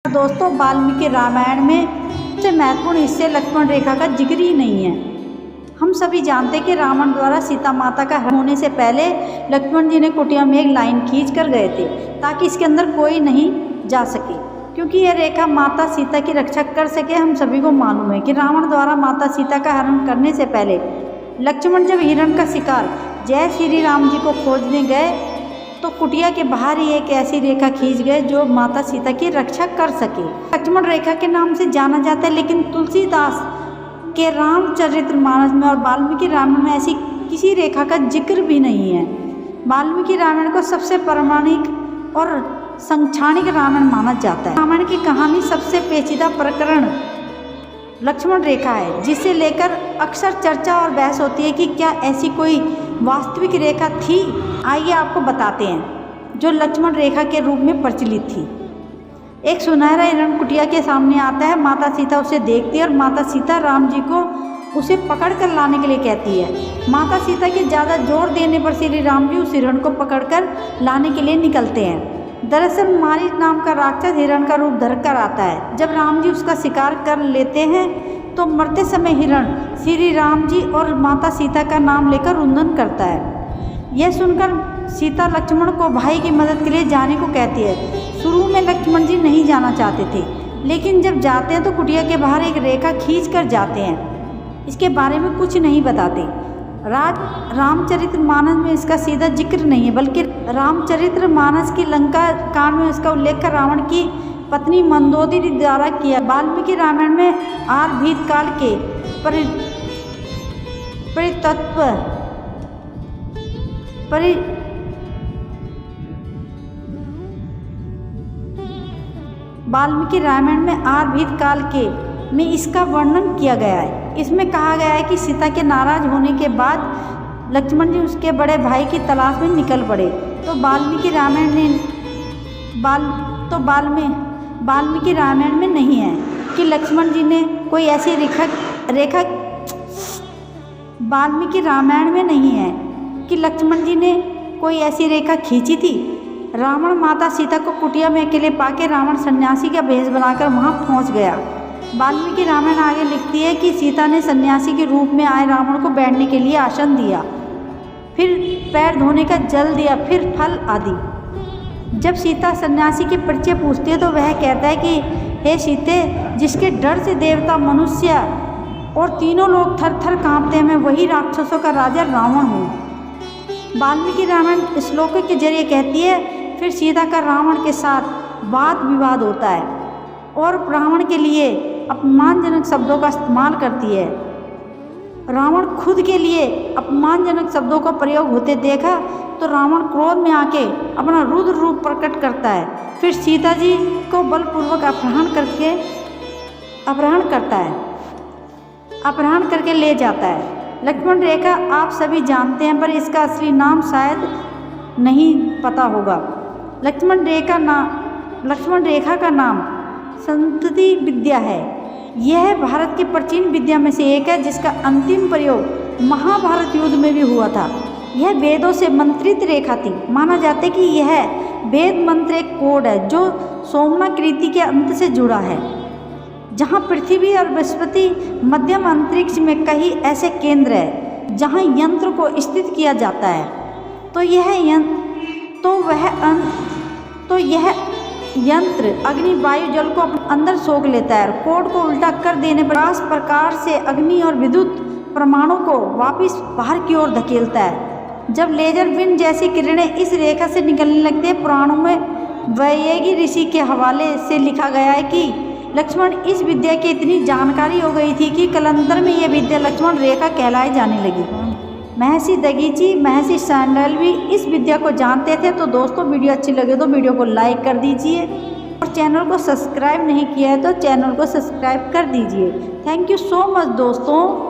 दोस्तों, वाल्मीकि रामायण में सबसे महत्वपूर्ण हिस्से लक्ष्मण रेखा का जिक्र ही नहीं है। हम सभी जानते हैं कि रावण द्वारा सीता माता का हरण होने से पहले लक्ष्मण जी ने कुटिया में एक लाइन खींच कर गए थे ताकि इसके अंदर कोई नहीं जा सके, क्योंकि यह रेखा माता सीता की रक्षा कर सके। हम सभी को मालूम है कि रावण द्वारा माता सीता का हरण करने से पहले लक्ष्मण जब हिरण का शिकार जय श्री राम जी को खोजने गए तो कुटिया के बाहर ही एक ऐसी रेखा खींच गए जो माता सीता की रक्षा कर सके। लक्ष्मण रेखा के नाम से जाना जाता है, लेकिन तुलसीदास के रामचरितमानस में और वाल्मीकि रामायण में ऐसी किसी रेखा का जिक्र भी नहीं है। वाल्मीकि रामायण को सबसे पौराणिक और शैक्षणिक रामायण माना जाता है। रामायण की कहानी सबसे पेचीदा प्रकरण लक्ष्मण रेखा है, जिसे लेकर अक्सर चर्चा और बहस होती है कि क्या ऐसी कोई वास्तविक रेखा थी। आइए आपको बताते हैं जो लक्ष्मण रेखा के रूप में प्रचलित थी। एक सुनहरा हिरण कुटिया के सामने आता है। माता सीता उसे देखती है और माता सीता राम जी को उसे पकड़ कर लाने के लिए कहती है। माता सीता के ज़्यादा जोर देने पर श्री राम जी उस हिरण को पकड़कर लाने के लिए निकलते हैं। दरअसल मारीच नाम का राक्षस हिरण का रूप धरकर आता है। जब राम जी उसका शिकार कर लेते हैं तो मरते समय हिरण श्री राम जी और माता सीता का नाम लेकर रुंधन करता है। यह सुनकर सीता लक्ष्मण को भाई की मदद के लिए जाने को कहती है। शुरू में लक्ष्मण जी नहीं जाना चाहते थे, लेकिन जब जाते हैं तो कुटिया के बाहर एक रेखा खींच कर जाते हैं। इसके बारे में कुछ नहीं बताते। रामचरितमानस में इसका सीधा जिक्र नहीं है, बल्कि रामचरितमानस की लंका कांड में इसका उल्लेख रावण की पत्नी मंदोदरी द्वारा किया। वाल्मीकि रामायण में आर्भीत काल के वाल्मीकि रामायण में आर्भीत काल के में इसका वर्णन किया गया है। इसमें कहा गया है कि सीता के नाराज होने के बाद लक्ष्मण जी उसके बड़े भाई की तलाश में निकल पड़े। तो वाल्मीकि रामायण में नहीं है कि लक्ष्मण जी ने कोई ऐसी रेखा वाल्मीकि रामायण में नहीं है कि लक्ष्मण जी ने कोई ऐसी रेखा खींची थी। रावण माता सीता को कुटिया में अकेले पाके रावण सन्यासी का भेष बनाकर वहां पहुंच गया। वाल्मीकि रामायण आगे लिखती है कि सीता ने सन्यासी के रूप में आए रावण को बैठने के लिए आसन दिया, फिर पैर धोने का जल दिया, फिर फल आदि। जब सीता सन्यासी के परिचय पूछती है तो वह कहता है कि हे सीते, जिसके डर से देवता, मनुष्य और तीनों लोग थर थर काँपते हैं, मैं वही राक्षसों का राजा रावण हूँ। वाल्मीकि रामायण श्लोक के जरिए कहती है। फिर सीता का रावण के साथ वाद विवाद होता है और रावण के लिए अपमानजनक शब्दों का इस्तेमाल करती है। रावण खुद के लिए अपमानजनक शब्दों का प्रयोग होते देखा तो रावण क्रोध में आके अपना रुद्र रूप प्रकट करता है। फिर सीता जी को बलपूर्वक अपहरण करके ले जाता है। लक्ष्मण रेखा आप सभी जानते हैं, पर इसका असली नाम शायद नहीं पता होगा। लक्ष्मण रेखा का नाम संतति विद्या है। यह भारत की प्राचीन विद्या में से एक है, जिसका अंतिम प्रयोग महाभारत युद्ध में भी हुआ था। यह वेदों से मंत्रित रेखा थी। माना जाता है कि यह वेद मंत्र एक कोड है जो सोमनाकृति के अंत से जुड़ा है। जहाँ पृथ्वी और बृहस्पति मध्यम अंतरिक्ष में कई ऐसे केंद्र हैं जहाँ यंत्र को स्थित किया जाता है, तो यह यंत्र अग्नि, वायु, जल को अपने अंदर सोख लेता है। कोड को उल्टा कर देने पर इस प्रकार से अग्नि और विद्युत परमाणु को वापस बाहर की ओर धकेलता है। जब लेजर बीम जैसी किरणें इस रेखा से निकलने लगती है, पुराणों में वैयागी ऋषि के हवाले से लिखा गया है कि लक्ष्मण इस विद्या की इतनी जानकारी हो गई थी कि कालांतर में यह विद्या लक्ष्मण रेखा कहलाई जाने लगी। महर्षि दधीचि, महर्षि शांडिल्य भी इस विद्या को जानते थे। तो दोस्तों, वीडियो अच्छी लगे तो वीडियो को लाइक कर दीजिए और चैनल को सब्सक्राइब नहीं किया है तो चैनल को सब्सक्राइब कर दीजिए। थैंक यू सो मच दोस्तों।